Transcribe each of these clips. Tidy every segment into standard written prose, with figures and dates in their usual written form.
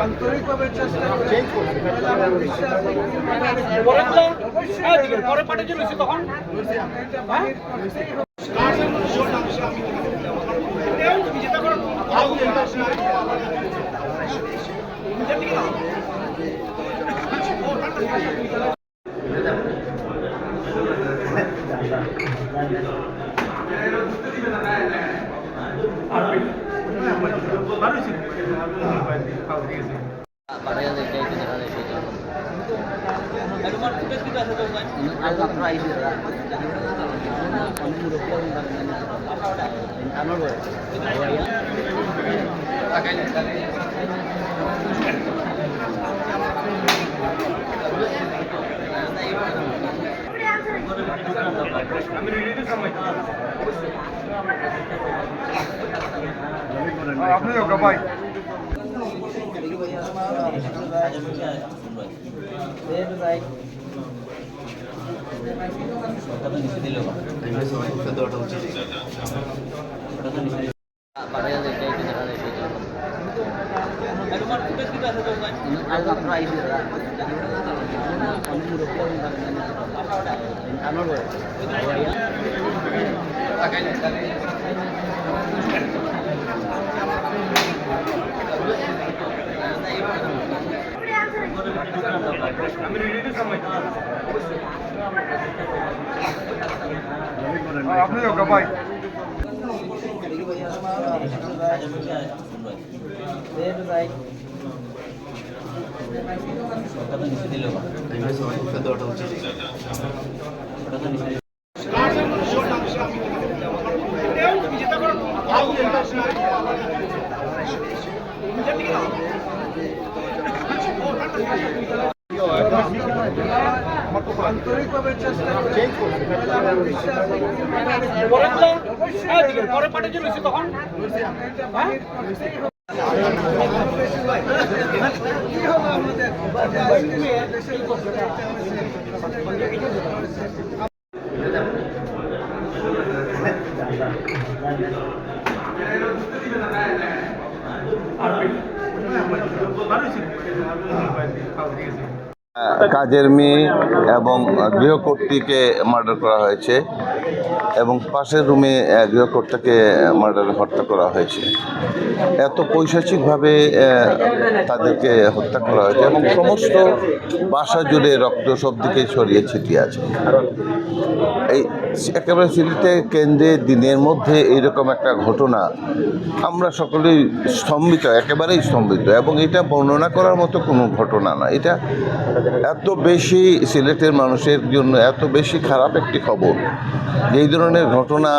আন্তরিকভাবে চেষ্টা পরে পাঠিয়ে চলেছি তখন আপনি ভাই আপনি ভাই আন্তরিকভাবে চেষ্টা পরে পাঠিয়ে চলেছি তখন কাজের মেয়ে এবং গৃহকর্ত্রীকে মার্ডার করা হয়েছে এবং পাশের রুমে গৃহকর্তাকে হত্যা করা হয়েছে। এত পৈশাচিকভাবে তাদেরকে হত্যা করা হয়েছে এবং সমস্ত বাসা জুড়ে রক্ত সব দিকে ছড়িয়ে ছিটিয়ে আছে। এই একেবারে সিলেটের কেন্দ্রে দিনের মধ্যে এইরকম একটা ঘটনা আমরা সকলেই স্তম্ভিত, একেবারেই স্তম্ভিত, এবং এটা বর্ণনা করার মতো কোনো ঘটনা না। এটা এত বেশি সিলেটের মানুষের জন্য এত বেশি খারাপ একটি খবর। এই ধরনের ঘটনা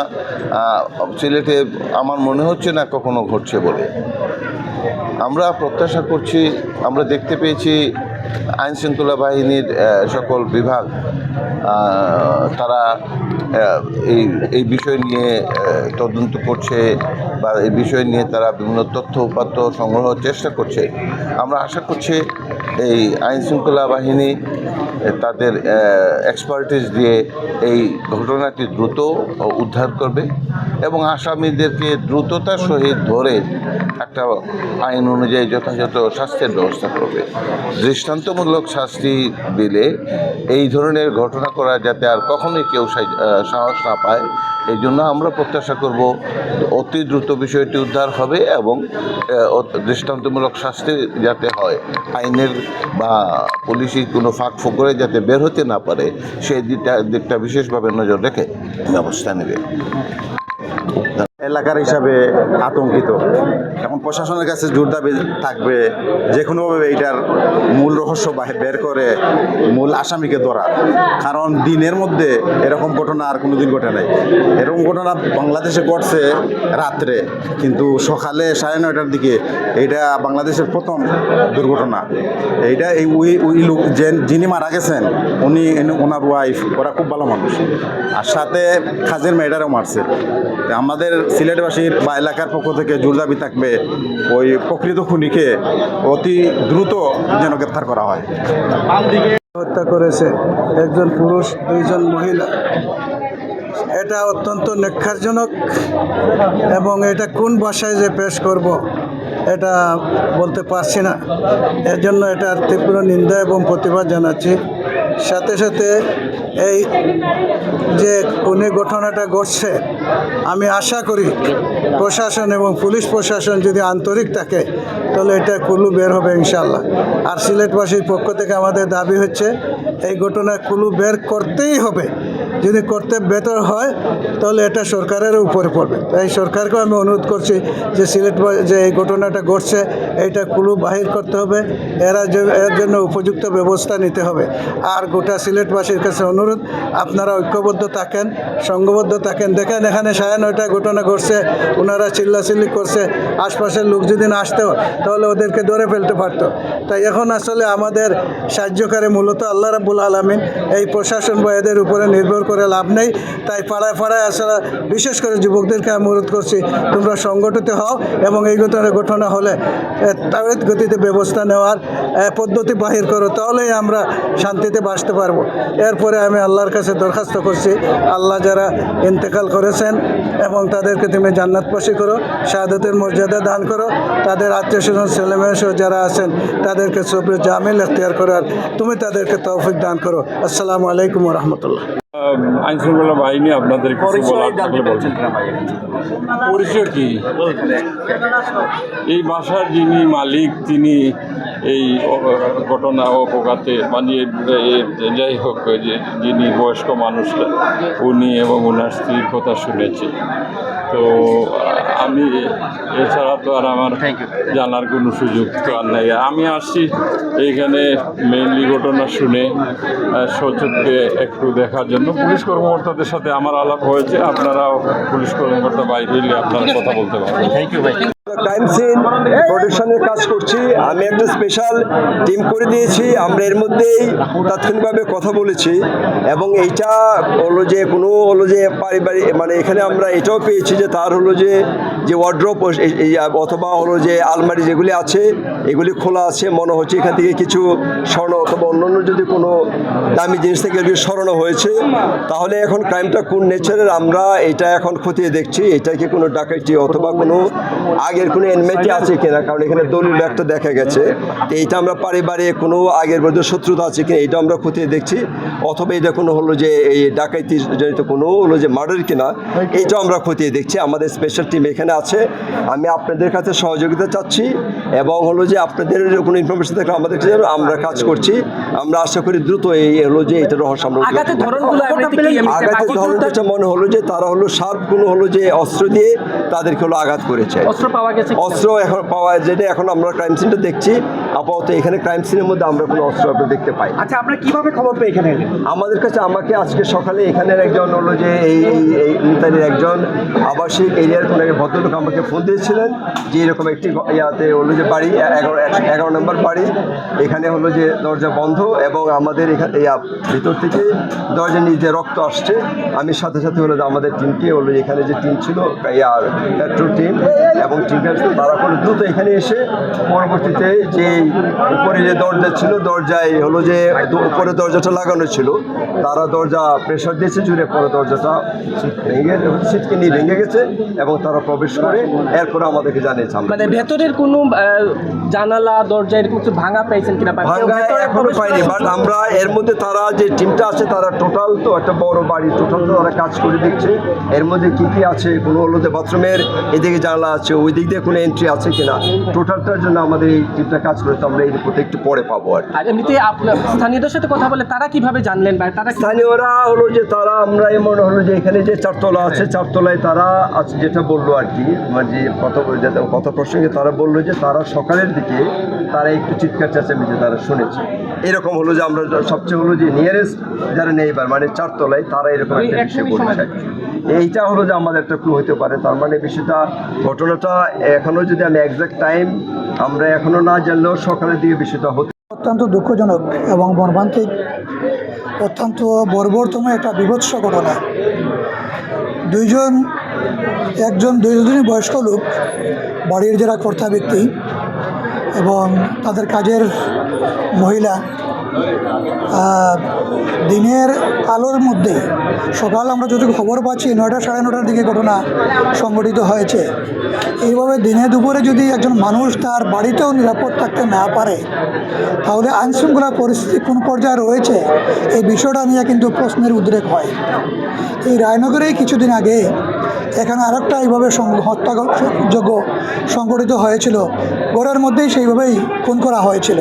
সিলেটে আমার মনে হচ্ছে না কখনো ঘটছে বলে। আমরা প্রত্যাশা করছি, আমরা দেখতে পেয়েছি আইনশৃঙ্খলা বাহিনীর সকল বিভাগ তারা এই বিষয় নিয়ে তদন্ত করছে বা এই বিষয় নিয়ে তারা বিভিন্ন তথ্য উপাত্ত সংগ্রহের চেষ্টা করছে। আমরা আশা করছি এই আইনশৃঙ্খলা বাহিনী তাদের এক্সপার্টিস দিয়ে এই ঘটনাটি দ্রুত উদ্ধার করবে এবং আসামিদেরকে দ্রুততার সহিত ধরে একটা আইন অনুযায়ী যথাযথ শাস্তির ব্যবস্থা করবে। দৃষ্টান্তমূলক শাস্তি দিলে এই ধরনের ঘটনা করা যাতে আর কখনোই কেউ সাহস না পায়, এই জন্য আমরা প্রত্যাশা করব অতি দ্রুত বিষয়টি উদ্ধার হবে এবং দৃষ্টান্তমূলক শাস্তি যাতে হয়, আইনের বা পুলিশি কোনো ফাঁক ফোকরে যাতে বের হতে না পারে সেই দিকটা বিশেষভাবে নজর রেখে ব্যবস্থা নেবে। এলাকার হিসাবে আতঙ্কিত। এখন প্রশাসনের কাছে জোর দাবি থাকবে যে কোনোভাবে এইটার মূল রহস্য বের করে মূল আসামিকে ধরা, কারণ দিনের মধ্যে এরকম ঘটনা আর কোনোদিন ঘটে নাই। এরকম ঘটনা বাংলাদেশে ঘটছে রাত্রে, কিন্তু সকালে 9:30টার দিকে এইটা বাংলাদেশের প্রথম দুর্ঘটনা। এইটা ওই লোক যিনি মারা গেছেন উনি ওনার ওয়াইফ, ওরা খুব ভালো মানুষ, আর সাথে কাজের মেয়েটারও মারছে। আমাদের সিলেটবাসীর বা এলাকার পক্ষ থেকে জোর দাবি থাকবে ওই প্রকৃত খুনিকে অতি দ্রুত যেন গ্রেপ্তার করা হয়। হত্যা করেছে একজন পুরুষ, দুইজন মহিলা। এটা অত্যন্ত ন্যাক্কারজনক এবং এটা কোন ভাষায় যে পেশ করব এটা বলতে পারছি না। এর জন্য এটার তীব্র নিন্দা এবং প্রতিবাদ জানাচ্ছি। সাথে সাথে এই যে খুনের ঘটনাটা ঘটছে, আমি আশা করি প্রশাসন এবং পুলিশ প্রশাসন যদি আন্তরিক থাকে তাহলে এটা কুলু বের হবে ইনশাল্লাহ। আর সিলেটবাসীর পক্ষ থেকে আমাদের দাবি হচ্ছে এই ঘটনায় কুলু বের করতেই হবে। যদি করতে বেটার হয় তাহলে এটা সরকারের উপরে পড়বে। তাই সরকারকেও আমি অনুরোধ করছি যে সিলেট যে এই ঘটনাটা ঘটছে এইটা কুলু বাহির করতে হবে, এর জন্য উপযুক্ত ব্যবস্থা নিতে হবে। আর গোটা সিলেটবাসীর কাছে অনুরোধ, আপনারা ঐক্যবদ্ধ থাকেন, সংঘবদ্ধ থাকেন। দেখেন এখানে 9:30 ঘটনা ঘটছে, ওনারা চিল্লাচিল্লি করছে, আশপাশের লোক যদি না আসতো তাহলে ওদেরকে ধরে ফেলতে পারতো। তাই এখন আসলে আমাদের সাহায্যকারী মূলত আল্লাহ রাব্বুল আলামিন। এই প্রশাসন বা এদের উপরে নির্ভর করে লাভ নেই। তাই পাড়ায় পাড়ায় আসলে বিশেষ করে যুবকদেরকে আমি অনুরোধ করছি, তোমরা সংগঠিত হও এবং এই ঘটনা হলে ত্বরিত গতিতে ব্যবস্থা নেওয়ার পদ্ধতি বাহির করো, তাহলেই আমরা শান্তিতে বাঁচতে পারবো। এরপরে আমি আল্লাহর কাছে দরখাস্ত করছি, আল্লাহ যারা ইন্তেকাল করেছেন এবং তাদেরকে তুমি জান্নাতবাসী করো, শাহাদাতের মর্যাদা দান করো, তাদের আত্মীয়স্বজন ছেলেমেয়ে সহ যারা আছেন তাদেরকে সবরে জামিল এখতিয়ার করার তুমি তাদেরকে তৌফিক দান করো। আসসালামু আলাইকুম ওয়া রাহমাতুল্লাহ। আইন শৃঙ্খলা বাহিনী আপনাদের কিছু বলার থাকলে বলছেন। পরিচয় কি? এই বাসার যিনি মালিক তিনি এই ঘটনা অপঘাতে বানিয়ে যাই হোক, যে যিনি বয়স্ক মানুষটা উনি এবং ওনার স্ত্রীর কথা শুনেছি। তো আমি এছাড়া তো আর আমার জানার কোনো সুযোগ তো আর নাই। আমি আসছি এইখানে মেইনলি ঘটনা শুনে সচক্ষে একটু দেখার জন্য। পুলিশ কর্মকর্তাদের সাথে আমার আলাপ হয়েছে, আপনারাও পুলিশ কর্মকর্তা বাইরে হইলে আপনারা কথা বলতে পারবেন। থ্যাংক ইউ ভাই। ক্রাইম সিন প্রোটেকশনের কাজ করছি, আমি একটা স্পেশাল টিম করে দিয়েছি। আমরা এর মধ্যেই তাৎক্ষণিকভাবে কথা বলেছি এবং এইটা হলো যে কোনো হলো যে পারিবারিক মানে এখানে আমরা এটাও পেয়েছি যে তার হলো যে ওয়ার্ড্রোব অথবা হলো যে আলমারি যেগুলি আছে এগুলি খোলা আছে, মনে হচ্ছে এখান থেকে কিছু স্বর্ণ অথবা অন্যান্য যদি কোনো দামি জিনিস থেকে এগুলি সরানো হয়েছে। তাহলে এখন ক্রাইমটা কোন নেচারের আমরা এটা এখন খতিয়ে দেখছি, এটা কি কোনো ডাকাতি অথবা কোনো আগের কোনো এনমেটি আছে কিনা, কারণ এখানে দলিল একটা দেখা গেছে। তো এইটা আমরা পারিবারিক কোনো আগের মধ্যে শত্রুতা আছে কিনা এটা আমরা খতিয়ে দেখছি, অথবা এটা কোনো হলো যে এই ডাকাতি জনিত কোনো হলো যে মার্ডার কিনা এইটাও আমরা খতিয়ে দেখছি। আমাদের স্পেশাল টিম এখানে আছে। আমি আপনাদের কাছে সহযোগিতা চাচ্ছি এবং হলো যে আপনাদের কোনো ইনফরমেশন থাকলে আমাদের কাছে আমরা কাজ করছি। আমরা আশা করি দ্রুত এই হলো যে এটা রহস্য আমরা আঘাতের ধরনটা মনে হলো যে তারা হলো শার্প কোনো হলো যে অস্ত্র দিয়ে তাদেরকে হলো আঘাত করেছে। অস্ত্র এখন পাওয়া যেটা এখন আমরা ক্রাইম সিনটা দেখছি। আপাতত এখানে ক্রাইম সিনের মধ্যে আমরা কোনো অস্ত্র আপনি দেখতে পাই। আচ্ছা, আপনারা কিভাবে খবর পেয়ে এখানে এলেন? আমাদের কাছে আমাকে আজকে সকালে এখানের একজন হলো যে এই মিতালির একজন আবাসিক এরিয়ার কোনো এক ভদ্রলোক আমাকে ফোন দিয়েছিলেন যে এরকম একটি ইয়াতে হলো যে বাড়ি 11 নম্বর বাড়ি, এখানে হলো যে দরজা বন্ধ এবং আমাদের এখানে ভিতর থেকে দরজা নিচে রক্ত আসছে। আমি সাথে সাথে হলো যে আমাদের টিমকে হলো এখানে যে টিম ছিল পেট্রোল টিম এবং টিমটা তারা করে দ্রুত এখানে এসে পরবর্তীতে যে উপরে যে দরজা ছিল দরজায় হলো যে উপরে দরজাটা লাগানো ছিল, তারা দরজা প্রেশার দিয়েছে জুড়ে, পরে দরজাটা ছিটকিনি ভেঙে গেছে এবং তারা প্রবেশ করে এরপরে আমাদেরকে জানিয়েছে। মানে ভেতরের কোনো জানালা দরজা এরকম কিছু ভাঙা পাইছেন কিনা? ভাঙা এখনো পাইনি, বাট আমরা এর মধ্যে তারা যে টিমটা আছে তারা টোটাল তো একটা বড় বাড়ি, টোটাল তো তারা কাজ করে দেখছে এর মধ্যে কী কী আছে, কোনো হলো যে বাথরুমের এদিকে জানালা আছে, ওই দিক দিয়ে কোনো এন্ট্রি আছে কিনা, টোটালটার জন্য আমাদের এই টিমটা কাজ করে। তো আমরা এই রিপোর্টে একটু পরে পাবো। আর এমনিতে আপনার স্থানীয়দের সাথে কথা বলে তারা কিভাবে জানলেন বা তারা স্থানীয়রা হলো যে তারা আমরা এমন হলো যে এখানে যে 4 তলা আছে 4 তলায় তারা যেটা বললো আর কি, মানে যে কথা প্রসঙ্গে তারা বললো যে তারা সকালের দিকে তারা একটু চিৎকার চেঁচামেচি তারা শুনেছে। এরকম হলো যে আমরা সবচেয়ে হলো যে নিয়ারেস্ট যারা নেইবার মানে 4 তলায় তারা এরকম একটা বিষয় বলছে। এইটা হলো যে আমাদের একটা ক্লু হতে পারে। তার মানে বিষয়টা ঘটনাটা এখনও যদি আমি এক্সাক্ট টাইম আমরা এখনও না জানলেও সকালের দিকে বিষয়টা হতে অত্যন্ত দুঃখজনক এবং মর্মান্তিক, অত্যন্ত বর্বরতম একটা বিভৎস ঘটনা। দুইজনই বয়স্ক লোক, বাড়ির যারা কর্তা ব্যক্তি এবং তাদের কাজের মহিলা দিনের আলোর মধ্যে সকাল আমরা যদি খবর পাচ্ছি 9টা সাড়ে 9টার দিকে ঘটনা সংঘটিত হয়েছে। এইভাবে দিনে দুপুরে যদি একজন মানুষ তার বাড়িতেও নিরাপদ থাকতে না পারে, তাহলে আইনশৃঙ্খলা পরিস্থিতি কোন পর্যায়ে রয়েছে এই বিষয়টা নিয়ে কিন্তু প্রশ্নের উদ্রেক হয়। এই রায়নগরেই কিছুদিন আগে এখানে আরেকটা এইভাবে হত্যাযোগ্য সংঘটিত হয়েছিল, ঘরের মধ্যেই সেইভাবেই খুন করা হয়েছিল।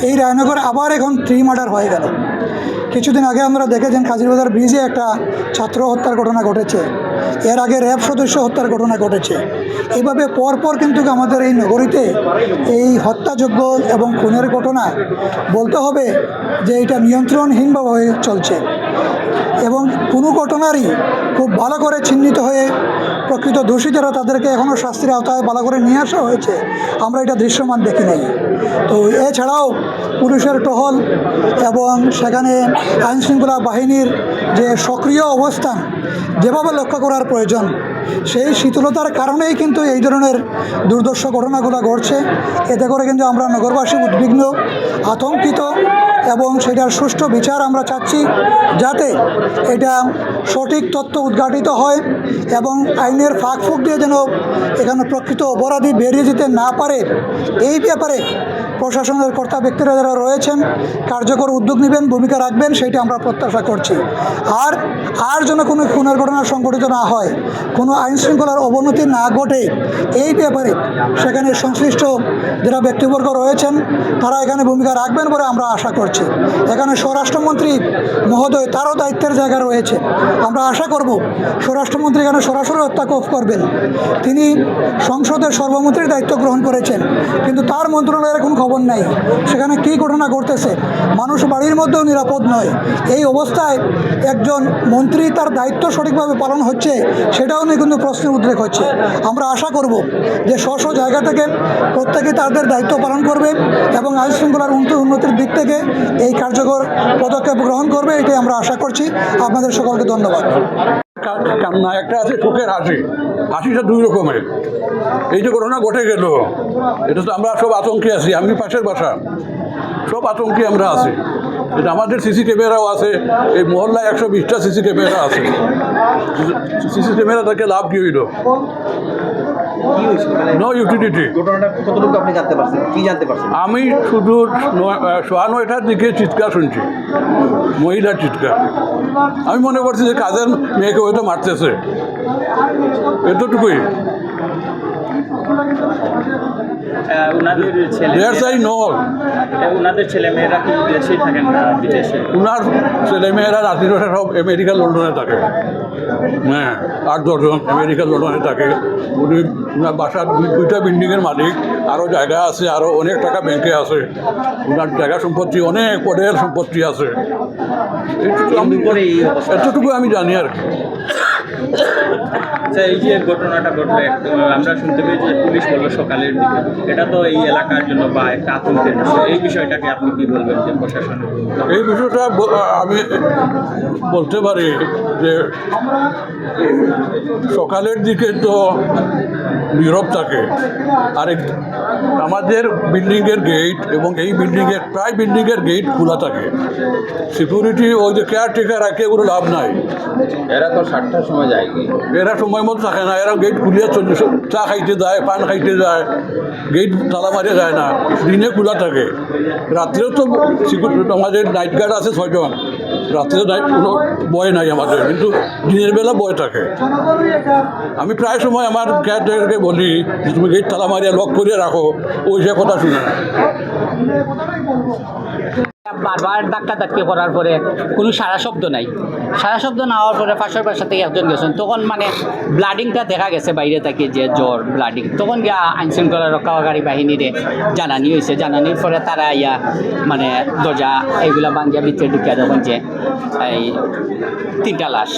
এই রায়নগর আবার এখন 3 মার্ডার হয়ে গেল। কিছুদিন আগে আমরা দেখেছেন কাজিরবাজার ব্রিজে একটা ছাত্র হত্যার ঘটনা ঘটেছে, এর আগে র্যাব সদস্য হত্যার ঘটনা ঘটেছে। এইভাবে পরপর কিন্তু আমাদের এই নগরীতে এই হত্যাযোগ্য এবং খুনের ঘটনা বলতে হবে যে এটা নিয়ন্ত্রণহীনভাবে চলছে এবং কোনো ঘটনারই খুব ভালো করে চিহ্নিত হয়ে প্রকৃত দোষী যারা তাদেরকে এখনও শাস্তির আওতায় ভালো করে নিয়ে আসা হয়েছে, আমরা এটা দৃশ্যমান দেখি নাই। তো এছাড়াও পুলিশের টহল এবং সেখানে আইনশৃঙ্খলা বাহিনীর যে সক্রিয় অবস্থান যেভাবে লক্ষ্য করার প্রয়োজন, সেই শীতলতার কারণেই কিন্তু এই ধরনের দুর্দর্শ ঘটনাগুলো ঘটছে। এতে করে কিন্তু আমরা নগরবাসী উদ্বিগ্ন, আতঙ্কিত এবং সেটার সুষ্ঠু বিচার আমরা চাচ্ছি, যাতে এটা সঠিক তথ্য উদ্ঘাটিত হয় এবং আইনের ফাঁক দিয়ে যেন এখানে প্রকৃত অপরাধী বেরিয়ে যেতে না পারে, এই ব্যাপারে প্রশাসনের কর্তা ব্যক্তিরা যারা রয়েছেন কার্যকর উদ্যোগ নেবেন, ভূমিকা রাখবেন, সেটা আমরা প্রত্যাশা করছি। আর যেন কোনো খুনের ঘটনা সংঘটিত না হয়, কোনো আইনশৃঙ্খলার অবনতি না ঘটে, এই ব্যাপারে সেখানে সংশ্লিষ্ট যারা ব্যক্তিবর্গ রয়েছেন তারা এখানে ভূমিকা রাখবেন বলে আমরা আশা করছি। এখানে স্বরাষ্ট্রমন্ত্রী মহোদয় তারও দায়িত্বের জায়গা রয়েছে। আমরা আশা করব স্বরাষ্ট্রমন্ত্রী এখানে সরাসরি হস্তক্ষেপ করবেন। তিনি সংসদের সর্বমন্ত্রীর দায়িত্ব গ্রহণ করেছেন, কিন্তু তার মন্ত্রণালয়ের কোনো খবর নাই সেখানে কী ঘটনা ঘটতেছে। মানুষ বাড়ির মধ্যেও নিরাপদ নয়। এই অবস্থায় একজন মন্ত্রী তার দায়িত্ব সঠিকভাবে পালন হচ্ছে সেটাও নিয়ে কিন্তু প্রশ্নের উদ্রেক হচ্ছে। আমরা আশা করব যে স্ব জায়গা থেকে প্রত্যেকে তাদের দায়িত্ব পালন করবে এবং আইনশৃঙ্খলার উন্নতির দিক থেকে এই কার্যকর পদক্ষেপ গ্রহণ করবে, এটাই আমরা আশা করছি। আপনাদের সকলকে ধন্যবাদ। কান্না একটা আছে, চোখের হাসি, হাসিটা 2 রকমের। এই যে ঘটনা ঘটে গেল, এটা তো আমরা সব আতঙ্কে আছি। আমি পাশের বাসা, সব আতঙ্কে আমরা আছি। এটা আমাদের সিসি ক্যামেরাও আছে, এই মহল্লায় 120টা সিসি ক্যামেরা আছে। সিসি ক্যামেরা থেকে লাভ কী হইল? No utility. আমি শুধু 9:30টার দিকে চিৎকার শুনছি, মহিলার চিৎকার। আমি মনে করছি যে কাজের মেয়েকে হয়তো মারতেছে, এতটুকুই। ওনাদের ছেলেমেয়েরা কি দেশেই থাকেন না বিদেশে? ওনার ছেলেমেয়েরা রাত্রিরা সব আমেরিকা লন্ডনে থাকে। হ্যাঁ, 8-10 জন আমেরিকা লন্ডনে থাকে। উনি ওনার বাসার 2টা বিল্ডিংয়ের মালিক, আরও জায়গা আছে, আরও অনেক টাকা ব্যাংকে আছে। ওনার জায়গা সম্পত্তি অনেক, পদের সম্পত্তি আছে। এতটুকু আমি জানি আর কি। এই যে ঘটনাটা ঘটলো, আমরা শুনতে পেয়েছি যে পুলিশ বললো সকালের দিকে, এটা তো এই এলাকার জন্য বা একটা আতঙ্কের বিষয়। এই বিষয়টাকে আপনি কি বলবেন যে প্রশাসনের? এই বিষয়টা আমি বলতে পারি যে সকালের দিকে তো নীরব থাকে, আর আমাদের বিল্ডিংয়ের গেট এবং এই বিল্ডিংয়ের প্রায় বিল্ডিংয়ের গেট খোলা থাকে। সিকিউরিটি ওই যে কেয়ারটেকার রাখে, কোনো লাভ নাই। এরা তো 7টার সময় যায়, এরা সময় মতো থাকে না। এরা গেট খুলিয়ে চা খাইতে যায়, পান খাইতে যায়, গেট তালা মারিয়ে যায় না। দিনে খোলা থাকে। রাত্রেও তো সিকিউরিটি আমাদের নাইট গার্ড আছে 6 জন। রাত্রে কোনো ভয় নাই আমাদের, কিন্তু দিনের বেলা ভয় থাকে। আমি প্রায় সময় আমার ক্যারেক্টারকে বলি যে তুমি গেট তালা মারিয়ে লক করিয়ে রাখো, ওই সে কথা শুনে না। বারবার ধাক্কি করার পরে কোনো সারা শব্দ নাই। সারা শব্দ না হওয়ার পরে পাশের বাসা থেকে একজন গেছেন, তখন মানে ব্লাডিংটা দেখা গেছে বাইরে থেকে, যে জ্বর ব্লাডিং। তখন গিয়া আইনশৃঙ্খলা রক্ষাকারী বাহিনীরে জানানি হয়েছে। জানানির পরে তারা ইয়া মানে দরজা এইগুলা ভাঙ্গিয়া ভিতরে ঢুকিয়া দেখুন যে এই 3টা লাশ।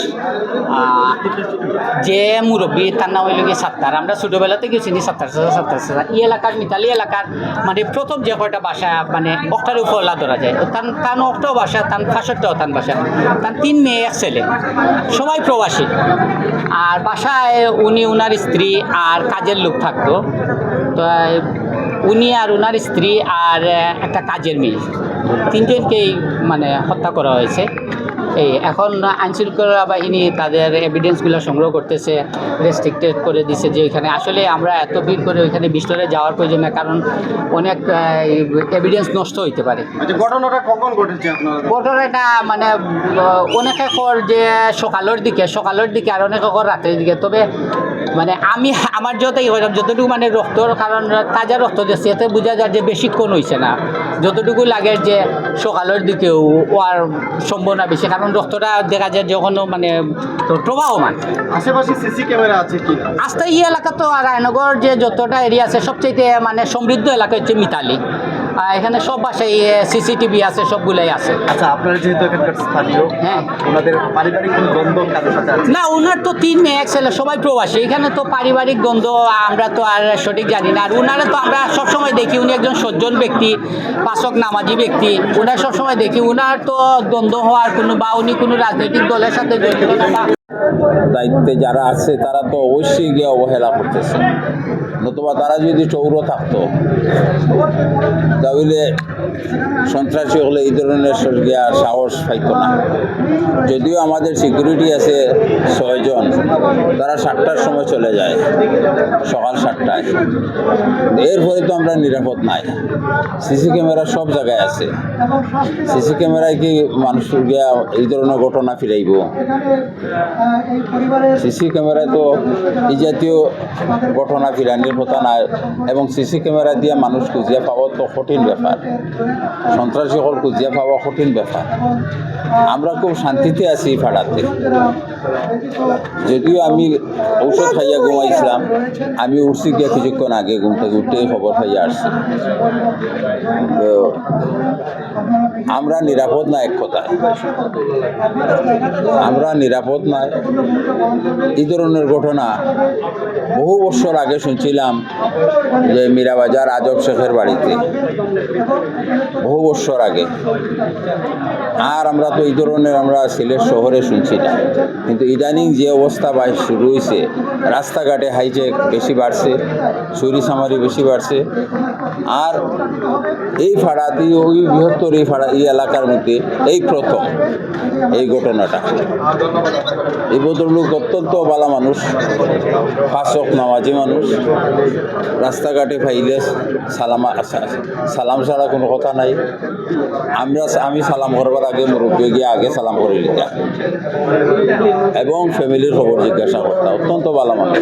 যে মুরব্বী তার নাম হইল গিয়ে সাত্তার। আমরা ছোটোবেলা থেকে চিনি সাত্তার। এই এলাকার মিতালি এলাকার মানে প্রথম যে কয়টা বাসা মানে অক্টার উপরলা ধরা যায়, তার অক্টাও বাসা, তার 65টাও তার বাসা, তার 3 মেয়ে 1 ছেলে, সবাই প্রবাসী। আর বাসায় উনি, ওনার স্ত্রী আর কাজের লোক থাকতো। তো উনি আর ওনার স্ত্রী আর একটা কাজের মেয়ে, তিনজনকেই মানে হত্যা করা হয়েছে। এই এখন আইনশৃঙ্খলা বাহিনী তাদের এভিডেন্সগুলো সংগ্রহ করতেছে, রেস্ট্রিক্টেড করে দিছে যে ওইখানে আসলে আমরা এত ভিড় করে ওইখানে বিস্তরে যাওয়ার প্রয়োজন না, কারণ অনেক এভিডেন্স নষ্ট হইতে পারে। ঘটনাটা কখন ঘটেছে আপনার? ঘটনাটা মানে অনেকে কর যে সকালের দিকে আর অনেকে কর রাতের দিকে। তবে মানে আমি আমার যতটুকু মানে রক্তর কারণ তাজা রক্ত দিচ্ছে, এতে বোঝা যায় যে বেশিক্ষণ হয়েছে না, যতটুকু লাগে যে সকালের দিকেও হওয়ার সম্ভাবনা বেশি, কারণ রক্তটা দেখা যায় যখনও মানে প্রবাহমান। আশেপাশে সিসি ক্যামেরা আছে কি? আস্তে এই এলাকা তো রায়নগর যে যতটা এরিয়া আছে সবচেয়ে মানে সমৃদ্ধ এলাকা হচ্ছে মিতালি। এখানে সব বাসায় সিসিটিভি আছে, সবগুলাই আছে। আচ্ছা, আপনারা যেহেতু এখানকার স্থানীয়, হ্যাঁ, ওনাদের পারিবারিক কোনো দ্বন্দ্ব কারোর সাথে আছে? না, ওনার তো 3 মেয়ে 1 ছেলে, সবাই প্রবাসী। এখানে তো পারিবারিক দ্বন্দ্ব আমরা তো আর সঠিক জানি না। আর ওনারা তো আমরা সবসময় দেখি উনি একজন সজ্জন ব্যক্তি, পাচক নামাজি ব্যক্তি। ওনার সবসময় দেখি ওনার তো দ্বন্দ্ব হওয়ার কোনো বা উনি কোনো রাজনৈতিক দলের সাথে জড়িত না বা দায়িত্বে যারা আছে তারা তো অবশ্যই গিয়ে অবহেলা করতেছে, নতুবা তারা যদি চৌর থাকতো তাহলে সন্ত্রাসী হলে এই ধরনের গিয়া সাহস পাইতো না। যদিও আমাদের সিকিউরিটি আছে 6 জন, তারা 7টার সময় চলে যায়, সকাল 7টায়। এরপরে তো আমরা নিরাপদ নাই। সিসি ক্যামেরা সব জায়গায় আছে। সিসি ক্যামেরায় কি মানুষ গিয়া এই ধরনের ঘটনা ফিরাইব? সিসি ক্যামেরায় তো এই জাতীয় ঘটনা ফিরানির কথা নাই, এবং সিসি ক্যামেরা দিয়ে মানুষ খুঁজিয়া পাওয়া তো কঠিন ব্যাপার, সন্ত্রাসী হল খুঁজিয়া পাওয়া কঠিন ব্যাপার। আমরা খুব শান্তিতে আছি পাড়াতে। যদিও আমি ঔষধ খাইয়া ঘুমাইছিলাম, আমি উঠছি গিয়া কিছুক্ষণ আগে, ঘুম থেকে উঠতেই খবর খাইয়া আসছি। তো আমরা নিরাপদ না, এক কথায় আমরা নিরাপদ নয়। এই ধরনের ঘটনা বহু বছর আগে শুনছিলাম যে মীরাবাজার আজব শেখের বাড়িতে, বহু বছর আগে। আর আমরা তো এই ধরনের আমরা সিলেট শহরে শুনছি না, কিন্তু ইদানিং যে অবস্থা শুরু হয়েছে, রাস্তাঘাটে হাইজ্যাক বেশি বাড়ছে, চুরি চামারি বেশি বাড়ছে। আর এই ফাড়াতে, ওই বৃহত্তর এই এলাকার মধ্যে এই প্রথম এই ঘটনাটা। এই ভদ্রলোক অত্যন্ত ভালো মানুষ, পাচক নামাজি মানুষ। রাস্তাঘাটে পাইলে সালাম ছাড়া কোনো কথা নাই। আমি সালাম করবার আগে মুরব্বী গিয়ে আগে সালাম করে নিতাম এবং ফ্যামিলির খবর জিজ্ঞাসা করতাম। অত্যন্ত ভালো মানুষ।